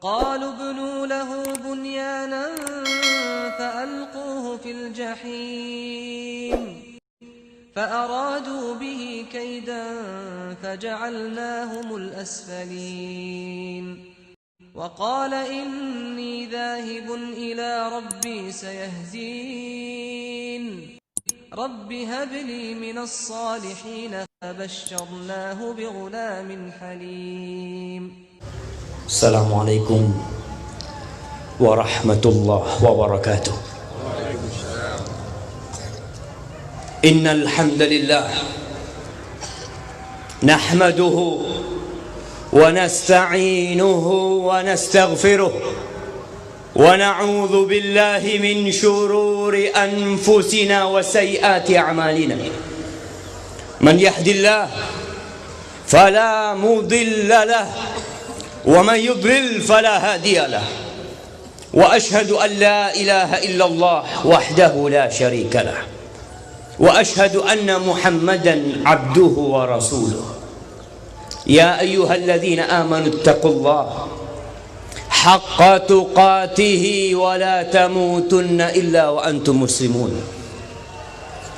قالوا ابنوا له بنيانا فألقوه في الجحيم فأرادوا به كيدا فجعلناهم الأسفلين وقال إني ذاهب إلى ربي سيهدين رب هب لي من الصالحين فبشرناه بغلام حليم. Assalamualaikum warahmatullahi wabarakatuh. Innal hamdalillah nahmaduhu wa nasta'inuhu wa nastaghfiruh wa na'udzu billahi min shururi anfusina wa sayyiati a'malina. Man yahdihillahu fala mudilla lahu ومن يضلل فلا هادي له وأشهد أن لا إله إلا الله وحده لا شريك له وأشهد أن محمدا عبده ورسوله يا أيها الذين آمنوا اتقوا الله حق تقاته ولا تموتن إلا وأنتم مسلمون.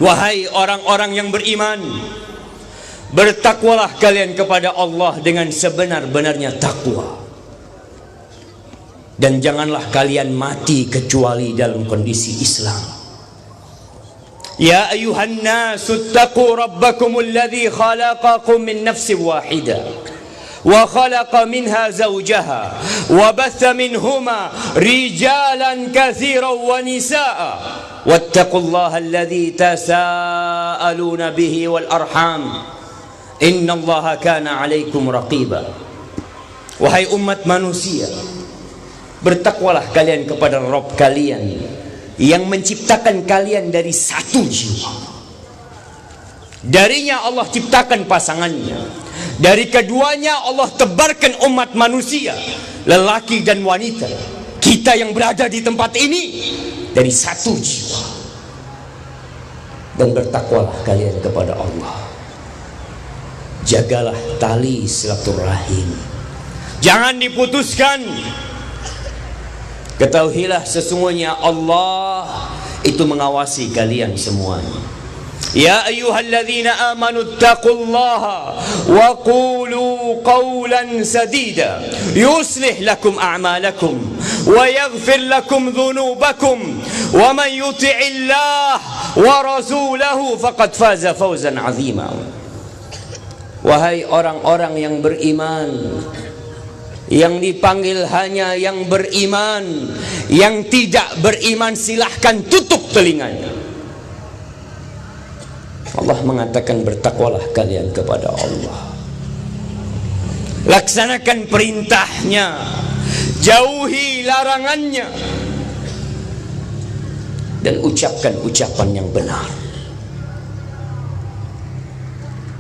Wahai orang-orang yang beriman, bertakwalah kalian kepada Allah dengan sebenar-benarnya takwa, dan janganlah kalian mati kecuali dalam kondisi Islam. Ya ayuhan nasu taqu rabbakumul ladzi khalaqakum min nafsin wahidah wa khalaqa minha zawjaha wa batha minhuma rijalan katsiran wa nisaa wattaqullaha alladzi tasaaluna bihi wal arham innallaha kana 'alaikum raqiba. Wahai umat manusia, bertakwalah kalian kepada Rabb kalian yang menciptakan kalian dari satu jiwa. Darinya Allah ciptakan pasangannya, dari keduanya Allah tebarkan umat manusia, lelaki dan wanita. Kita yang berada di tempat ini dari satu jiwa. Dan bertakwalah kalian kepada Allah. Jagalah tali silaturahim, jangan diputuskan. Ketahuilah sesungguhnya Allah itu mengawasi kalian semuanya. Ya ayyuhalladzina amanu taqullaha wa qulu qawlan sadida yuslih lakum a'malakum wa yaghfir lakum dhunubakum wa man yuti'illah wa rasulahu faqad faza fawzan 'azima. Wahai orang-orang yang beriman, yang dipanggil hanya yang beriman, yang tidak beriman silahkan tutup telinganya. Allah mengatakan bertakwalah kalian kepada Allah, laksanakan perintahnya, jauhi larangannya, dan ucapkan ucapan yang benar.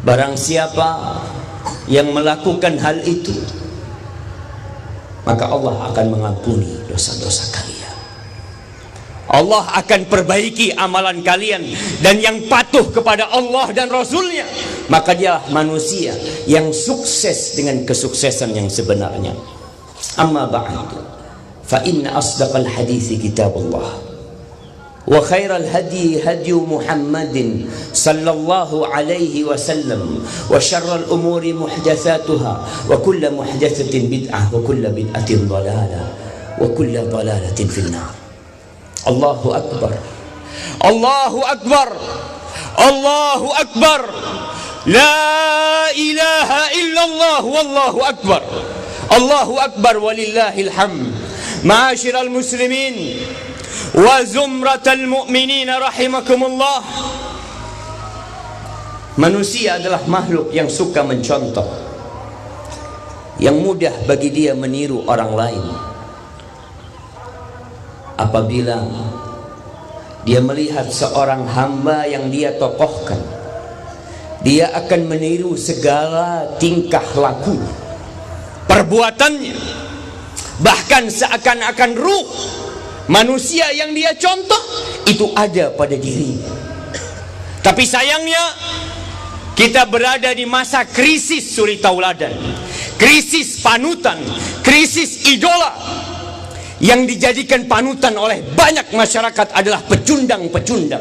Barang siapa yang melakukan hal itu, maka Allah akan mengampuni dosa-dosa kalian. Allah akan perbaiki amalan kalian, dan yang patuh kepada Allah dan Rasulnya, maka dialah manusia yang sukses dengan kesuksesan yang sebenarnya. Amma ba'du, fa inna asdaqal hadithi kitabullah wa khairal hadi hadi Muhammadin sallallahu alaihi wasallam wa syarral umuri muhdatsatuha wa kullu muhdatsatin bid'ah wa kullu bid'atin dhalalah wa kullu dhalalatin finnar. Allahu akbar, Allahu akbar, Allahu akbar, la ilaha illallah wallahu akbar, Allahu akbar walillahil hamd. Ma'asyiral muslimin wa zumratal mu'minin rahimakumullah. Manusia adalah makhluk yang suka mencontoh, yang mudah bagi dia meniru orang lain. Apabila dia melihat seorang hamba yang dia tokohkan, dia akan meniru segala tingkah laku, perbuatannya, bahkan seakan-akan ruh manusia yang dia contoh itu ada pada dirinya. Tapi sayangnya kita berada di masa krisis suri tauladan, krisis panutan, krisis idola. Yang dijadikan panutan oleh banyak masyarakat adalah pecundang-pecundang,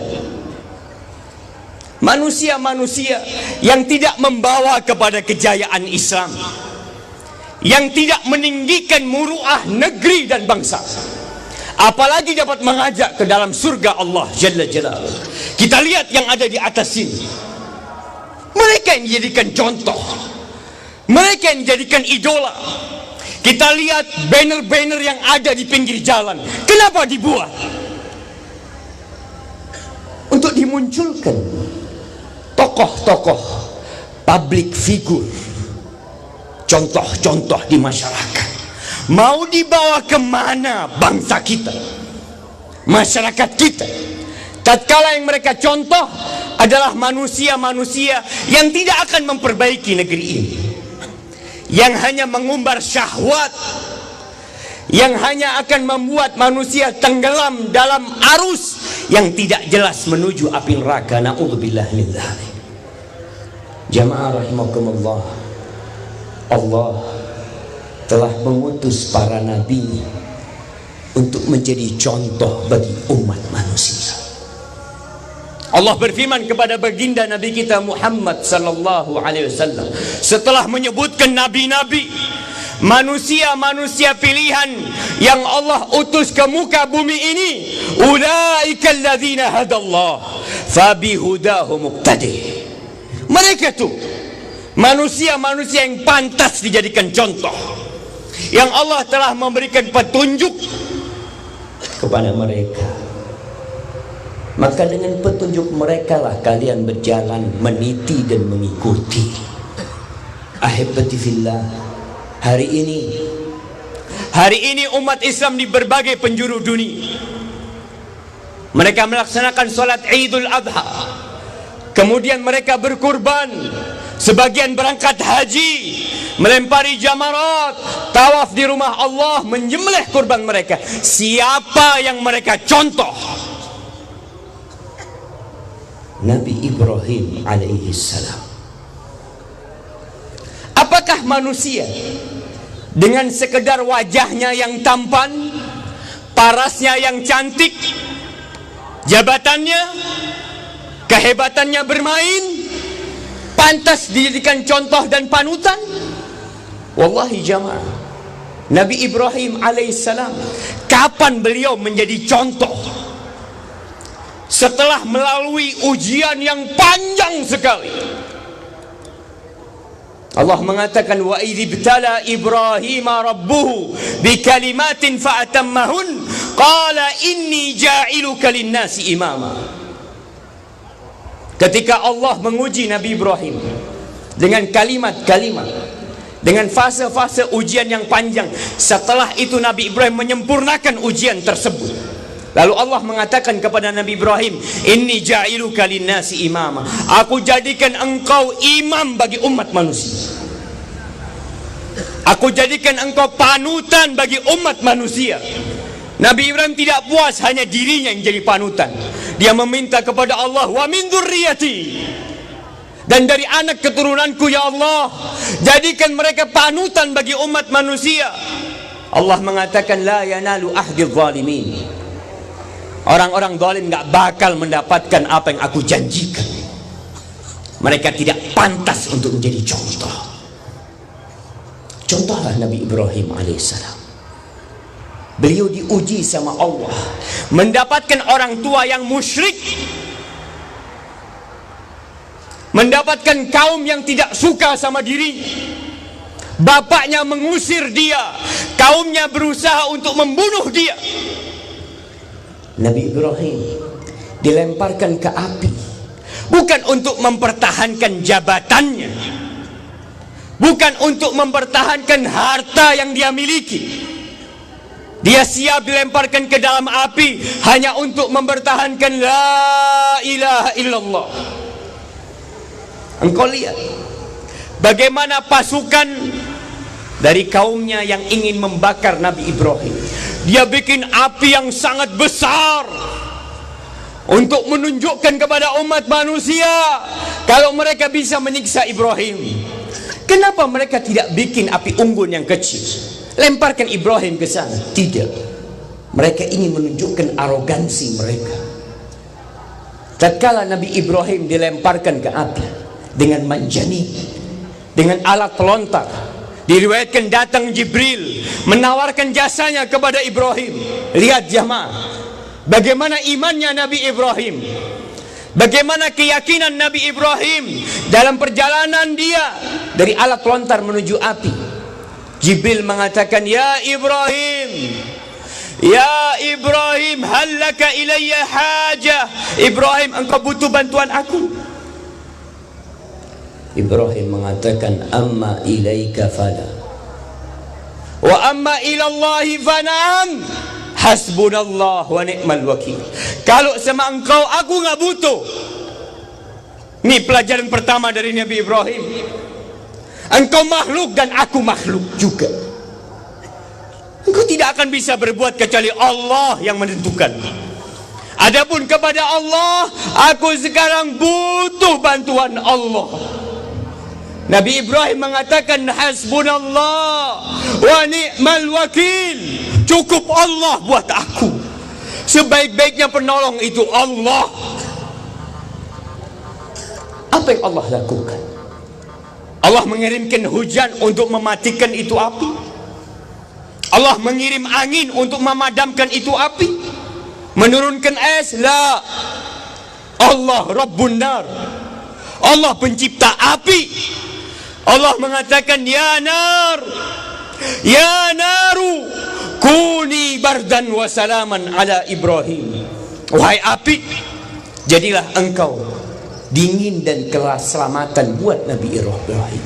manusia-manusia yang tidak membawa kepada kejayaan Islam, yang tidak meninggikan muruah negeri dan bangsa, apalagi dapat mengajak ke dalam surga Allah Jalla Jalaluhu. Kita lihat yang ada di atas sini, mereka yang dijadikan contoh, mereka yang dijadikan idola. Kita lihat banner-banner yang ada di pinggir jalan. Kenapa dibuat? Untuk dimunculkan tokoh-tokoh, public figure, contoh-contoh di masyarakat. Mau dibawa kemana bangsa kita, masyarakat kita? Tatkala yang mereka contoh adalah manusia-manusia yang tidak akan memperbaiki negeri ini, yang hanya mengumbar syahwat, yang hanya akan membuat manusia tenggelam dalam arus yang tidak jelas menuju api neraka. Na'udzubillah min dzalik. Jamaah rahimakumullah, Allah telah mengutus para nabi untuk menjadi contoh bagi umat manusia. Allah berfirman kepada baginda Nabi kita Muhammad sallallahu alaihi wasallam setelah menyebutkan nabi-nabi, manusia-manusia pilihan yang Allah utus ke muka bumi ini, ulaikal ladzina hadallah fabihudahu muqtadi. Mereka itu manusia-manusia yang pantas dijadikan contoh, yang Allah telah memberikan petunjuk kepada mereka. Maka dengan petunjuk mereka lah kalian berjalan, meniti dan mengikuti. Ahibati fillah, hari ini umat Islam di berbagai penjuru dunia, mereka melaksanakan salat Idul Adha, kemudian mereka berkurban, sebagian berangkat haji, melempari jamarat, tawaf di rumah Allah, menyembelih kurban mereka. Siapa yang mereka contoh? Nabi Ibrahim alaihi salam. Apakah manusia dengan sekedar wajahnya yang tampan, parasnya yang cantik, jabatannya, kehebatannya bermain, pantas dijadikan contoh dan panutan? Wallahi jamaah, Nabi Ibrahim alaihissalam, kapan beliau menjadi contoh? Setelah melalui ujian yang panjang sekali. Allah mengatakan, wa idzibtala Ibrahim rabbuhu bikalimatin fa'atammahun qala inni ja'iluka lin-nasi imama. Ketika Allah menguji Nabi Ibrahim dengan kalimat-kalimat, dengan fase-fase ujian yang panjang, setelah itu Nabi Ibrahim menyempurnakan ujian tersebut. Lalu Allah mengatakan kepada Nabi Ibrahim, inni ja'iluka lin-nasi imama. Aku jadikan engkau imam bagi umat manusia. Aku jadikan engkau panutan bagi umat manusia. Nabi Ibrahim tidak puas hanya dirinya yang jadi panutan. Dia meminta kepada Allah, wa min dzurriyyati, dan dari anak keturunanku ya Allah, jadikan mereka panutan bagi umat manusia. Allah mengatakan, la yanalu ahdil zalimin. Orang-orang zalim gak bakal mendapatkan apa yang aku janjikan. Mereka tidak pantas untuk menjadi contoh. Contohlah Nabi Ibrahim alaihissalam. Beliau diuji sama Allah, mendapatkan orang tua yang musyrik, mendapatkan kaum yang tidak suka sama diri. Bapaknya mengusir dia, kaumnya berusaha untuk membunuh dia. Nabi Ibrahim dilemparkan ke api, bukan untuk mempertahankan jabatannya, bukan untuk mempertahankan harta yang dia miliki. Dia siap dilemparkan ke dalam api hanya untuk mempertahankan la ilaha illallah. Engkau lihat bagaimana pasukan dari kaumnya yang ingin membakar Nabi Ibrahim. Dia bikin api yang sangat besar untuk menunjukkan kepada umat manusia kalau mereka bisa menyiksa Ibrahim, Kenapa mereka tidak bikin api unggun yang kecil, lemparkan Ibrahim ke sana? Tidak. Mereka ingin menunjukkan arogansi mereka. Tatkala Nabi Ibrahim dilemparkan ke api dengan manjani, dengan alat pelontar, diriwayatkan datang Jibril menawarkan jasanya kepada Ibrahim. Lihat jamaah, bagaimana imannya Nabi Ibrahim, bagaimana keyakinan Nabi Ibrahim dalam perjalanan dia dari alat pelontar menuju api. Jibril mengatakan, ya Ibrahim, ya Ibrahim, hal laka ilayya hajah. Ibrahim, engkau butuh bantuan aku? Ibrahim mengatakan, amma ilaika fala wa amma ilallahi fana'am, hasbunallah wa ni'mal wakil. Kalau sama engkau, aku nggak butuh. Ini pelajaran pertama dari Nabi Ibrahim. Engkau makhluk dan aku makhluk juga. Engkau tidak akan bisa berbuat kecuali Allah yang menentukan. Adapun kepada Allah, aku sekarang butuh bantuan Allah. Nabi Ibrahim mengatakan, hasbunallah wa ni'mal wakil. Cukup Allah buat aku. Sebaik-baiknya penolong itu Allah. Apa yang Allah lakukan? Allah mengirimkan hujan untuk mematikan itu api. Allah mengirim angin untuk memadamkan itu api. Menurunkan es? La. Allah Rabbun Nar. Allah pencipta api. Allah mengatakan, ya nar, ya naru, kuni bardan wa salaman ala Ibrahim. Wahai api, jadilah engkau dingin dan keselamatan buat Nabi Ibrahim.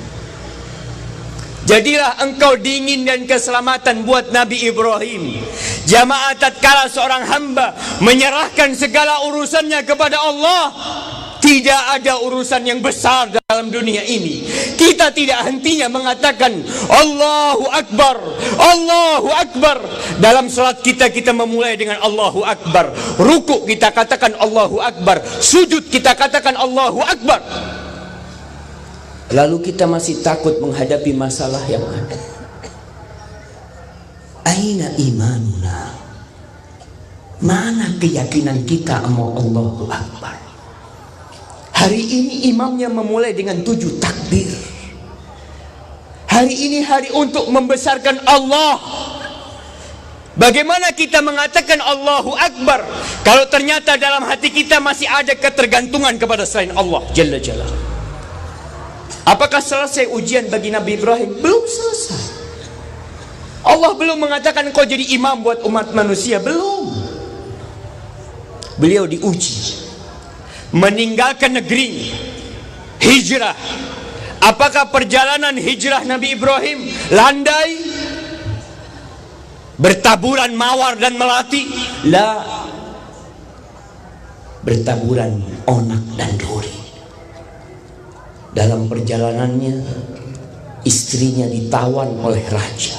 Jadilah engkau dingin dan keselamatan buat Nabi Ibrahim. Jamaah, tatkala seorang hamba menyerahkan segala urusannya kepada Allah, tidak ada urusan yang besar dalam dunia ini. Kita tidak hentinya mengatakan Allahu Akbar, Allahu Akbar. Dalam salat kita memulai dengan Allahu Akbar. Rukuk kita katakan Allahu Akbar. Sujud kita katakan Allahu Akbar. Lalu kita masih takut menghadapi masalah yang ada. Aina imanuna? Mana keyakinan kita sama Allahu Akbar? Hari ini imamnya memulai dengan 7 takbir. Hari ini hari untuk membesarkan Allah. Bagaimana kita mengatakan Allahu Akbar kalau ternyata dalam hati kita masih ada ketergantungan kepada selain Allah Jalla Jalla? Apakah selesai ujian bagi Nabi Ibrahim? Belum selesai. Allah belum mengatakan kau jadi imam buat umat manusia. Belum. Beliau diuji, meninggalkan negeri, hijrah. Apakah perjalanan hijrah Nabi Ibrahim landai, bertaburan mawar dan melati? La. Bertaburan onak dan duri. Dalam perjalanannya, istrinya ditawan oleh raja,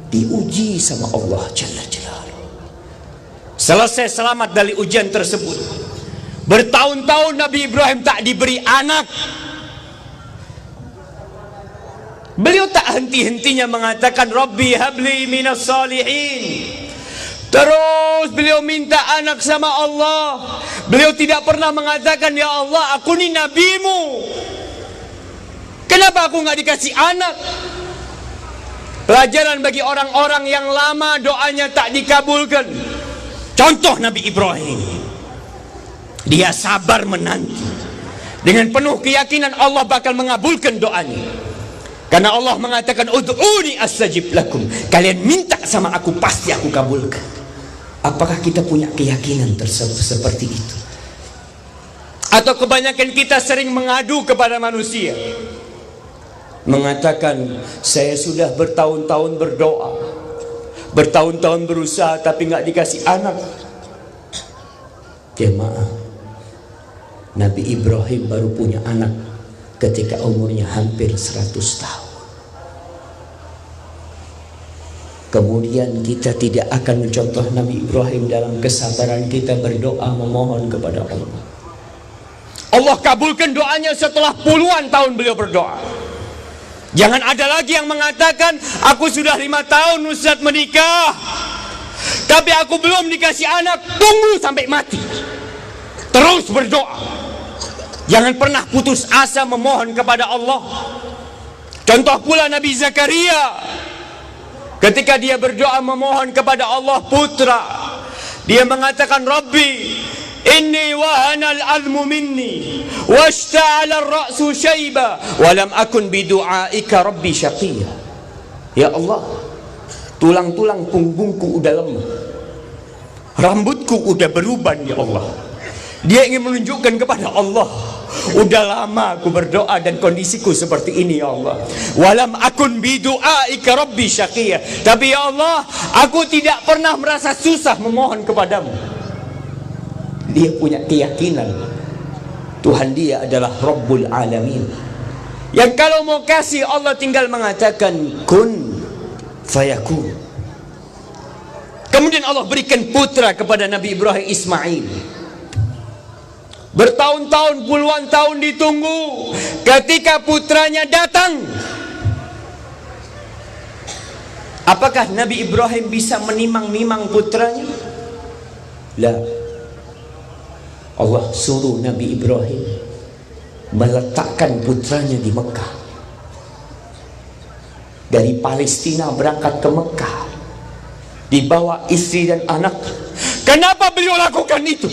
diuji sama Allah Jalla Jalaluhu. Selesai selamat dari ujian tersebut, bertahun-tahun Nabi Ibrahim tak diberi anak. Beliau tak henti-hentinya mengatakan Rabbi habli minas salihin. Terus beliau minta anak sama Allah. Beliau tidak pernah mengatakan, ya Allah, aku ni nabimu, kenapa aku nggak dikasih anak? Pelajaran bagi orang-orang yang lama doanya tak dikabulkan. Contoh Nabi Ibrahim, dia sabar menanti dengan penuh keyakinan Allah bakal mengabulkan doanya. Karena Allah mengatakan ud'uni astajib lakum. Kalian minta sama aku, pasti aku kabulkan. Apakah kita punya keyakinan tersebut seperti itu? Atau kebanyakan kita sering mengadu kepada manusia, mengatakan saya sudah bertahun-tahun berdoa, bertahun-tahun berusaha tapi nggak dikasih anak. Jemaah, Nabi Ibrahim baru punya anak ketika umurnya hampir 100 tahun. Kemudian kita tidak akan mencontoh Nabi Ibrahim dalam kesabaran kita berdoa memohon kepada Allah. Allah kabulkan doanya setelah puluhan tahun beliau berdoa. Jangan ada lagi yang mengatakan, aku sudah 5 tahun Ustaz menikah, tapi aku belum dikasih anak. Tunggu sampai mati, terus berdoa. Jangan pernah putus asa memohon kepada Allah. Contoh pula Nabi Zakaria, ketika dia berdoa memohon kepada Allah putra, dia mengatakan, Rabbi inni wahana al-'azmu minni washta'ala ar-ra'su shayba wa lam akun bidu'aika rabbi syaqiyya. Ya Allah, tulang-tulang punggungku udah lemah, rambutku udah beruban. Ya Allah, dia ingin menunjukkan kepada Allah, udah lama aku berdoa dan kondisiku seperti ini. Ya Allah, walam akun bidu'aika rabbi syaqiyya, tapi ya Allah, aku tidak pernah merasa susah memohon kepadamu. Dia punya keyakinan Tuhan dia adalah Rabbul Alamin, yang kalau mau kasih Allah tinggal mengatakan kun fayakun. Kemudian Allah berikan putra kepada Nabi Ibrahim, Ismail. Bertahun-tahun, puluhan tahun ditunggu. Ketika putranya datang, apakah Nabi Ibrahim bisa menimang-nimang putranya? La. Allah suruh Nabi Ibrahim meletakkan putranya di Mekah. Dari Palestina berangkat ke Mekah, dibawa istri dan anak. Kenapa beliau lakukan itu?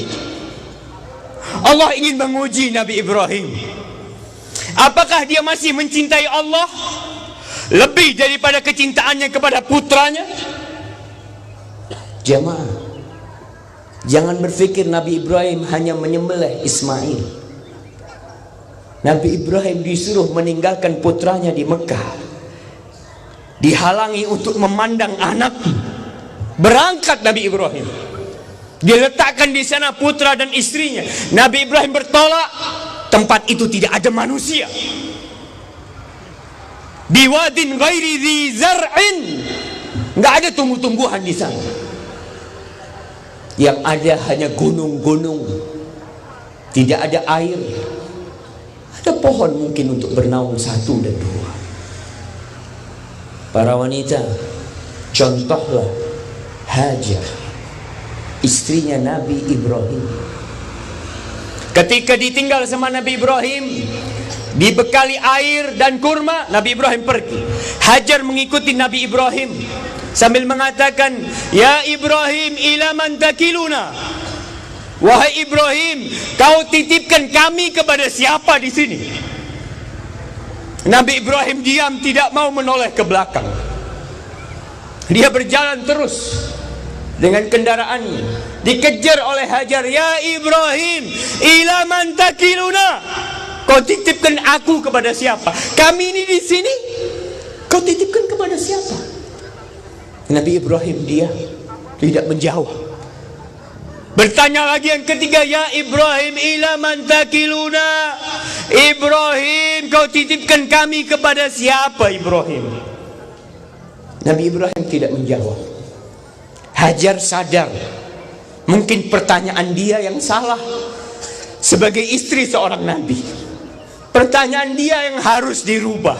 Allah ingin menguji Nabi Ibrahim. Apakah dia masih mencintai Allah lebih daripada kecintaannya kepada putranya? Jamaah, jangan berpikir Nabi Ibrahim hanya menyembelih Ismail. Nabi Ibrahim disuruh meninggalkan putranya di Mekah, dihalangi untuk memandang anak. Berangkat Nabi Ibrahim, dia letakkan di sana putra dan istrinya. Nabi Ibrahim bertolak. Tempat itu tidak ada manusia. Biwadin ghairi dzi zar'in, enggak ada tumbuh-tumbuhan di sana. Yang ada hanya gunung-gunung, tidak ada air. Ada pohon mungkin untuk bernaung 1 dan 2. Para wanita, contohlah Hajar, istrinya Nabi Ibrahim. Ketika ditinggal sama Nabi Ibrahim, dibekali air dan kurma, Nabi Ibrahim pergi. Hajar mengikuti Nabi Ibrahim sambil mengatakan, ya Ibrahim, ila man takiluna. Wahai Ibrahim, kau titipkan kami kepada siapa di sini? Nabi Ibrahim diam, tidak mau menoleh ke belakang. Dia berjalan terus dengan kendaraannya. Dikejar oleh Hajar, ya Ibrahim, ila man takiluna. Kau titipkan aku kepada siapa? Kami ini di sini, kau titipkan kepada siapa? Nabi Ibrahim dia tidak menjawab. Bertanya lagi yang ketiga, ya Ibrahim, ila man takiluna. Ibrahim, kau titipkan kami kepada siapa Ibrahim? Nabi Ibrahim tidak menjawab. Hajar sadar, mungkin pertanyaan dia yang salah. Sebagai istri seorang nabi, pertanyaan dia yang harus dirubah.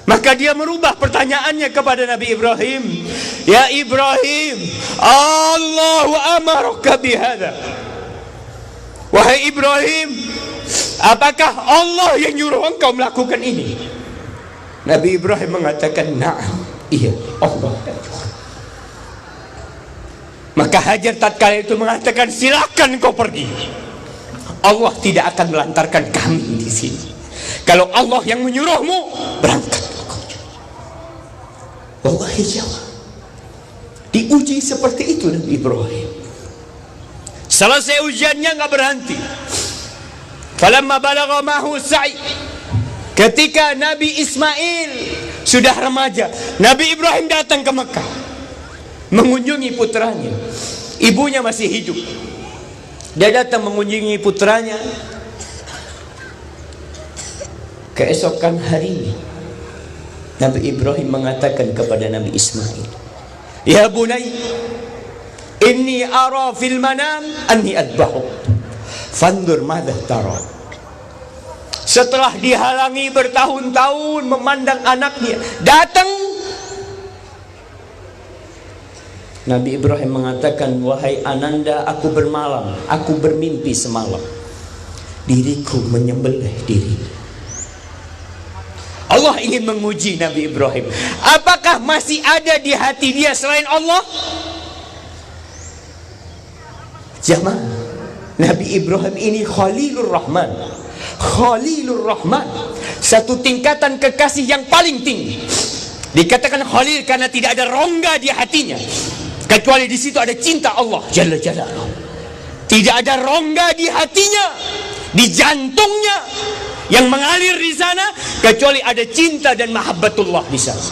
Maka dia merubah pertanyaannya kepada Nabi Ibrahim. Ya Ibrahim, Allahu amaraka bihadza. Wahai Ibrahim, apakah Allah yang nyuruh engkau melakukan ini? Nabi Ibrahim mengatakan, na'am, iya, Allah. Maka Hajar tatkala itu mengatakan, silakan kau pergi. Allah tidak akan melantarkan kami di sini. Kalau Allah yang menyuruhmu, berangkat. Wallahi jawab. Diuji seperti itu Nabi Ibrahim. Selesai ujiannya nggak berhenti. Falamma balagha ma'hu sa'i. Ketika Nabi Ismail sudah remaja, Nabi Ibrahim datang ke Mekah mengunjungi putranya. Ibunya masih hidup. Dia datang mengunjungi putranya. Keesokan harinya, Nabi Ibrahim mengatakan kepada Nabi Ismail, ya bunai, inni ara fil manam anni adbahuk, fandur madza tara. Setelah dihalangi bertahun-tahun memandang anaknya, datang Nabi Ibrahim mengatakan, wahai Ananda, aku bermalam, aku bermimpi semalam, diriku menyembelih diri. Allah ingin menguji Nabi Ibrahim, apakah masih ada di hati dia selain Allah? Jamaah, Nabi Ibrahim ini Khalilur Rahman. Khalilur Rahman, satu tingkatan kekasih yang paling tinggi. Dikatakan Khalil karena tidak ada rongga di hatinya, kecuali di situ ada cinta Allah Jalla Jalaluhu. Tidak ada rongga di hatinya, di jantungnya yang mengalir di sana, kecuali ada cinta dan mahabbatullah di sana.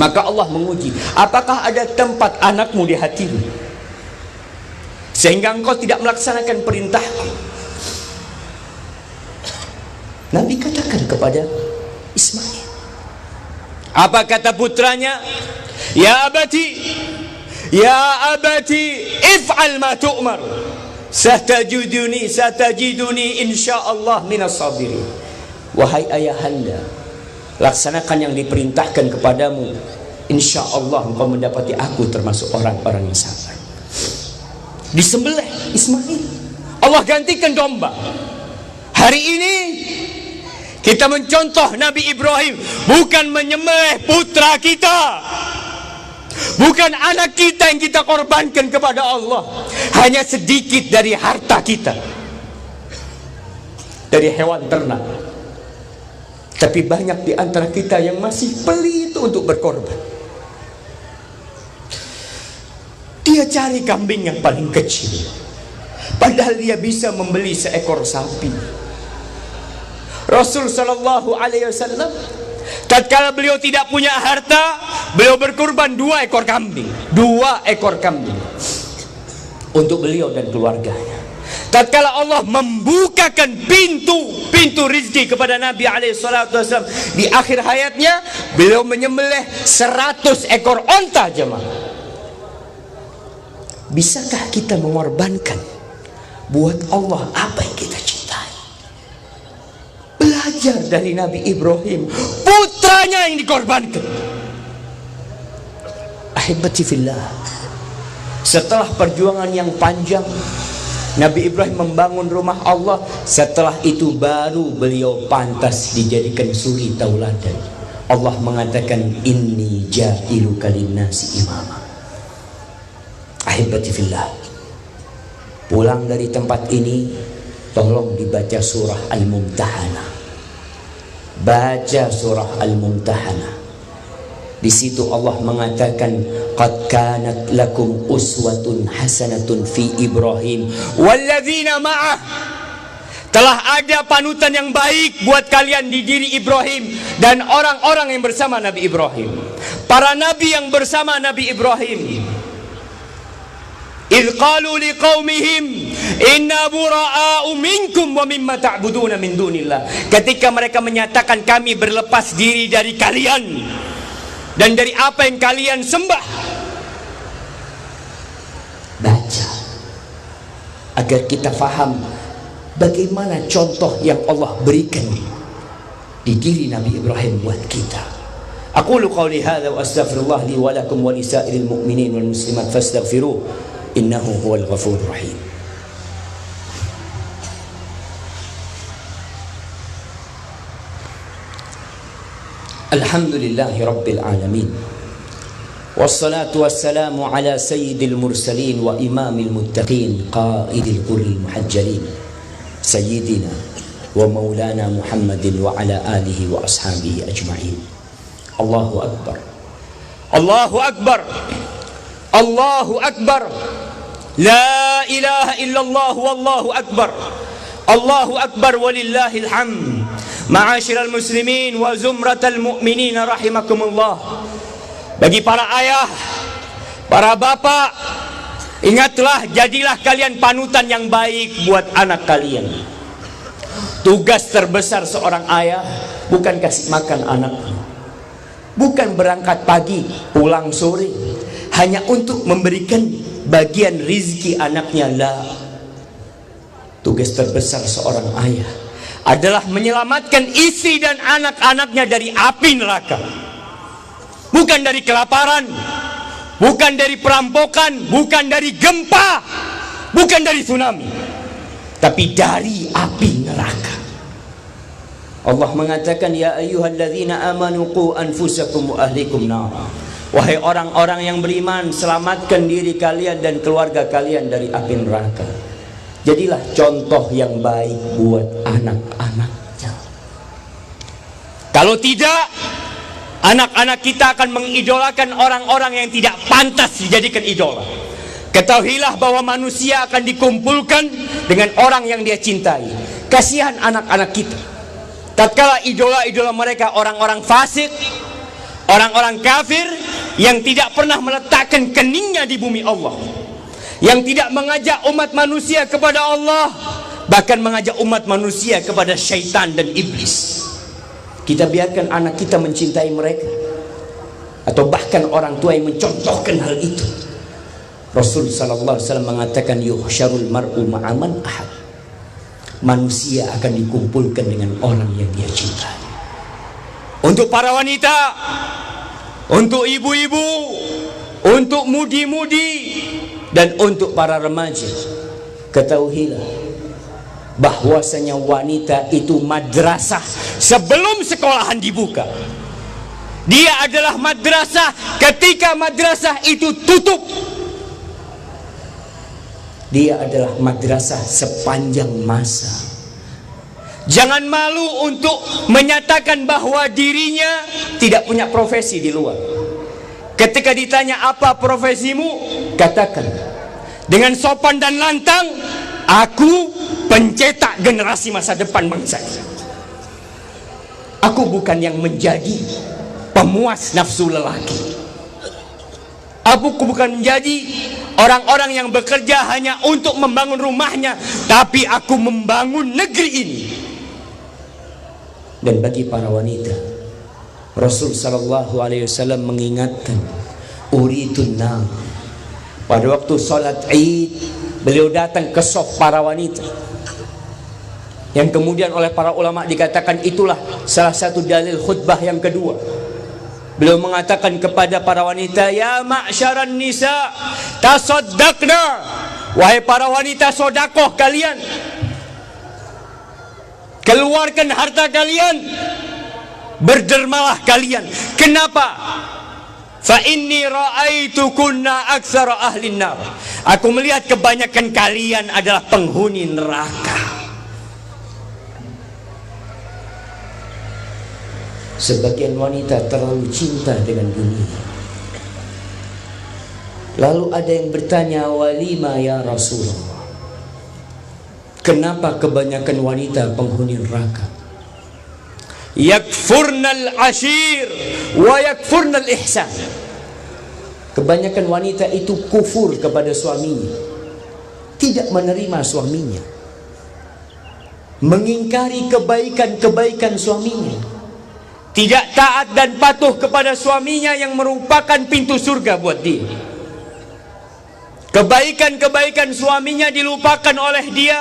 Maka Allah menguji, apakah ada tempat anakmu di hatimu, sehingga engkau tidak melaksanakan perintahku? Nabi katakan kepada Ismail. Apa kata putranya? Ya abati, ya abati, if'al ma tu'mar, satajiduni insyaallah minas sabirin. Wahai ayahanda, laksanakan yang diperintahkan kepadamu, insyaallah engkau mendapati aku termasuk orang-orang yang sabar. Disembelih Ismail, Allah gantikan domba. Hari ini kita mencontoh Nabi Ibrahim, bukan menyembelih putra kita, bukan anak kita yang kita korbankan kepada Allah, hanya sedikit dari harta kita, dari hewan ternak. Tapi banyak di antara kita yang masih pelit untuk berkorban. Dia cari kambing yang paling kecil, padahal dia bisa membeli seekor sapi. Rasul sallallahu alaihi wasallam, tatkala beliau tidak punya harta, beliau berkurban 2 ekor kambing, 2 ekor kambing untuk beliau dan keluarganya. Tatkala Allah membukakan pintu rizki kepada Nabi alaihi salatu wasallam di akhir hayatnya, beliau menyembelih 100 ekor onta. Jemaah, bisakah kita mengorbankan buat Allah apa yang kita cintai? Belajar dari Nabi Ibrahim, putranya yang dikorbankan. Ahibati fillah, setelah perjuangan yang panjang, Nabi Ibrahim membangun rumah Allah. Setelah itu baru beliau pantas dijadikan suri tauladan. Allah mengatakan, inni ja'iluka linnasi imama. Ahibati fillah, pulang dari tempat ini, tolong dibaca surah Al-Mumtahanah. Baca surah Al-Mumtahanah. Di situ Allah mengatakan, qad kanat lakum uswatun hasanatun fi Ibrahim walladzina ma'ah. Telah ada panutan yang baik buat kalian di diri Ibrahim dan orang-orang yang bersama Nabi Ibrahim. Para nabi yang bersama Nabi Ibrahim. إذ قالوا لقومهم إنا براء منكم ومما تعبدون من دون الله. Ketika mereka menyatakan, kami berlepas diri dari kalian dan dari apa yang kalian sembah. Baca agar kita faham bagaimana contoh yang Allah berikan di diri Nabi Ibrahim buat kita. Aqulu qawli hadza wa astaghfirullah li wa lakum wa lisairil mu'minin wal muslimat fastaghfiruh innahu huwal ghafurur rahim. Alhamdulillahi rabbil alamin, wassalatu wassalamu ala sayyidil mursalin wa imamil muttaqin qaidil qurril muhajjalin sayyidina wa maulana Muhammadin wa ala alihi wa ashabihi ajma'in. Allahu akbar, Allahu akbar, Allahu akbar, la ilaha illallah wallahu akbar, Allahu akbar walillahil hamd. Ma'asyiral muslimin wa zumratal mu'minin rahimakumullah. Bagi para ayah, para bapak, ingatlah, jadilah kalian panutan yang baik buat anak kalian. Tugas terbesar seorang ayah bukan kasih makan anaknya, bukan berangkat pagi pulang sore hanya untuk memberikan bagian rizki anaknya. La, tugas terbesar seorang ayah adalah menyelamatkan istri dan anak-anaknya dari api neraka. Bukan dari kelaparan, bukan dari perampokan, bukan dari gempa, bukan dari tsunami, tapi dari api neraka. Allah mengatakan, ya ayyuhalladzina amanu qu anfusakum wa ahlikum nar. Wahai orang-orang yang beriman, selamatkan diri kalian dan keluarga kalian dari api neraka. Jadilah contoh yang baik buat anak-anaknya. Kalau tidak, anak-anak kita akan mengidolakan orang-orang yang tidak pantas dijadikan idola. Ketahuilah bahwa manusia akan dikumpulkan dengan orang yang dia cintai. Kasihan anak-anak kita, tatkala idola-idola mereka orang-orang fasik, orang-orang kafir yang tidak pernah meletakkan keningnya di bumi Allah, yang tidak mengajak umat manusia kepada Allah, bahkan mengajak umat manusia kepada syaitan dan iblis. Kita biarkan anak kita mencintai mereka, atau bahkan orang tua yang mencontohkan hal itu. Rasul sallallahu alaihi wasallam mengatakan, yuhsyarul mar'u ma'aman ahad. Manusia akan dikumpulkan dengan orang yang dia cintai. Untuk para wanita, untuk ibu-ibu, untuk mudi-mudi, dan untuk para remaja, ketahuilah bahwasanya wanita itu madrasah sebelum sekolahan dibuka. Dia adalah madrasah ketika madrasah itu tutup. Dia adalah madrasah sepanjang masa. Jangan malu untuk menyatakan bahwa dirinya tidak punya profesi di luar. Ketika ditanya apa profesimu, katakan dengan sopan dan lantang, aku pencetak generasi masa depan bangsa. Aku bukan yang menjadi pemuas nafsu lelaki. Aku bukan menjadi orang-orang yang bekerja hanya untuk membangun rumahnya, tapi aku membangun negeri ini. Dan bagi para wanita, Rasul sallallahu alaihi wasallam mengingatkan, uritun nar. Pada waktu salat Id, beliau datang ke saf para wanita, yang kemudian oleh para ulama dikatakan itulah salah satu dalil khutbah yang kedua. Beliau mengatakan kepada para wanita, ya ma'syaran nisa, tasaddaqna. Wahai para wanita, sodakoh kalian, keluarkan harta kalian, berdermalah kalian. Kenapa? Fa inni ra'aitukunna aktsara ahlin nar. Aku melihat kebanyakan kalian adalah penghuni neraka. Sebagian wanita terlalu cinta dengan dunia. Lalu ada yang bertanya, walima ya Rasulullah, kenapa kebanyakan wanita penghuni neraka? Yakfurnal ashir wa yakfurnal ihsan. Kebanyakan wanita itu kufur kepada suaminya, tidak menerima suaminya, mengingkari kebaikan-kebaikan suaminya, tidak taat dan patuh kepada suaminya yang merupakan pintu surga buat dia. Kebaikan-kebaikan suaminya dilupakan oleh dia.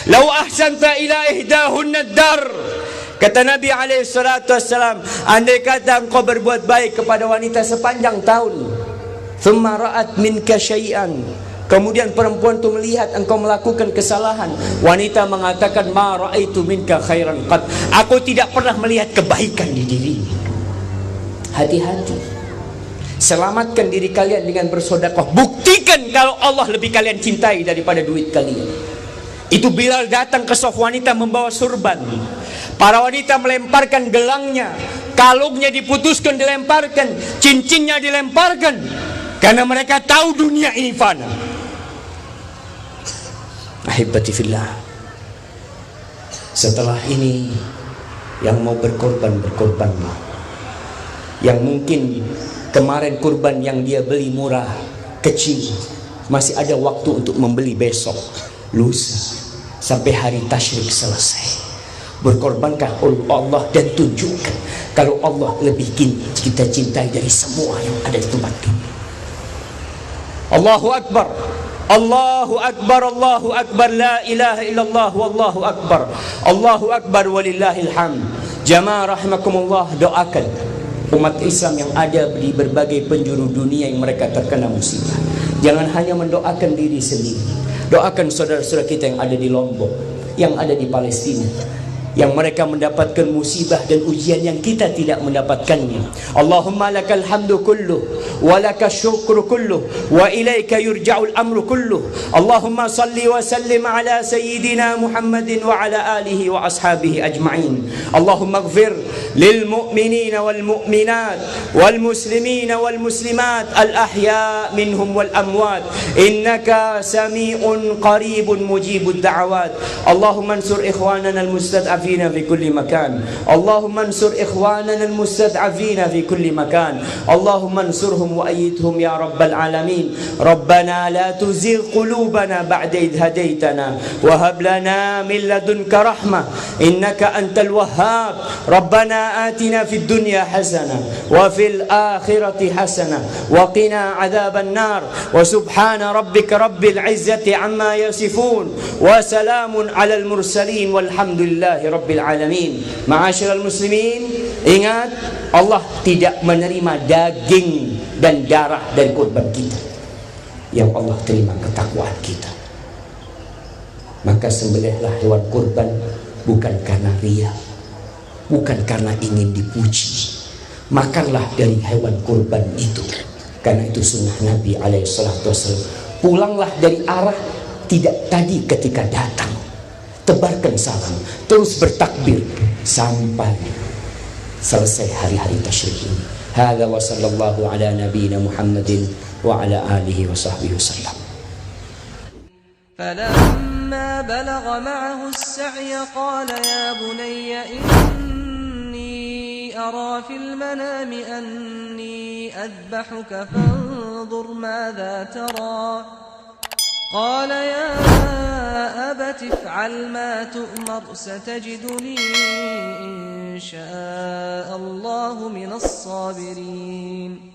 Lau ahsanta ila ihdahunna dar, kata Nabi SAW, andai kata engkau berbuat baik kepada wanita sepanjang tahun, thumma ra'at minka syai'an, kemudian perempuan itu melihat engkau melakukan kesalahan, wanita mengatakan, ma ra'aitu minka khairan qat, aku tidak pernah melihat kebaikan di dirimu. Hati-hati, selamatkan diri kalian dengan bersedekah. Buktikan kalau Allah lebih kalian cintai daripada duit kalian. Itu Bilal datang ke saf wanita membawa surban. Para wanita melemparkan gelangnya, kalungnya diputuskan dilemparkan, cincinnya dilemparkan, karena mereka tahu dunia ini fana. Ahibati fillah, setelah ini yang mau berkorban, berkorbanlah. Yang mungkin kemarin kurban yang dia beli murah, kecil, masih ada waktu untuk membeli besok, lusa, sampai hari tasyrik selesai. Berkorbankah oleh Allah dan tunjukkan kalau Allah lebih kita cintai dari semua yang ada di tempat ini. Allahu Akbar, Allahu Akbar, la ilaha illallah, wallahu akbar, Allahu Akbar walillahil hamd. Jamaah rahimakumullah, doakan umat Islam yang ada di berbagai penjuru dunia yang mereka terkena musibah. Jangan hanya mendoakan diri sendiri, doakan saudara-saudara kita yang ada di Lombok, yang ada di Palestina, yang mereka mendapatkan musibah dan ujian yang kita tidak mendapatkannya. Allahumma lakal hamdu kulluh wa lakas syukru kulluh wa ilaika yurja'ul amru kulluh. Allahumma salli wa sallim ala sayyidina Muhammadin wa ala alihi wa ashabihi ajma'in. Allahumma ighfir lil mu'minina wal mu'minat wal muslimina wal muslimat al ahya minhum wal amwat innaka sami'un qaribun mujibud da'awat. Allahumma ansur ikhwanana al mustad'afin في كل مكان. اللهم انصر إخواننا المستضعفين في كل مكان. اللهم انصرهم وأيدهم يا رب العالمين. ربنا لا تزغ قلوبنا بعد إذ هديتنا وهب لنا من لدنك رحمة إنك أنت الوهاب. ربنا آتنا في الدنيا حسنة وفي الآخرة حسنة وقنا عذاب النار. وسبحان ربك رب العزة عما يصفون وسلام على المرسلين والحمد لله Rabbil Alamin. Ma'asyiral muslimin, ingat, Allah tidak menerima daging dan darah dari kurban kita. Yang Allah terima ketakwaan kita. Maka sembelihlah hewan kurban bukan karena riya, bukan karena ingin dipuji. Makanlah dari hewan kurban itu, karena itu sunnah Nabi alaihissalatu wassalam. Pulanglah dari arah tidak tadi ketika datang, tebarkan salam, terus bertakbir sampai selesai hari-hari tasyrik ini. Hadza wa sallallahu ala nabiyyina Muhammadin wa ala alihi wa sahbihi wasallam. فلما بلغ معه السعي قال يا بني إني أرى في المنام أني أذبحك فانظر ماذا ترى قال يا أبت افعل ما تؤمر ستجدني إن شاء الله من الصابرين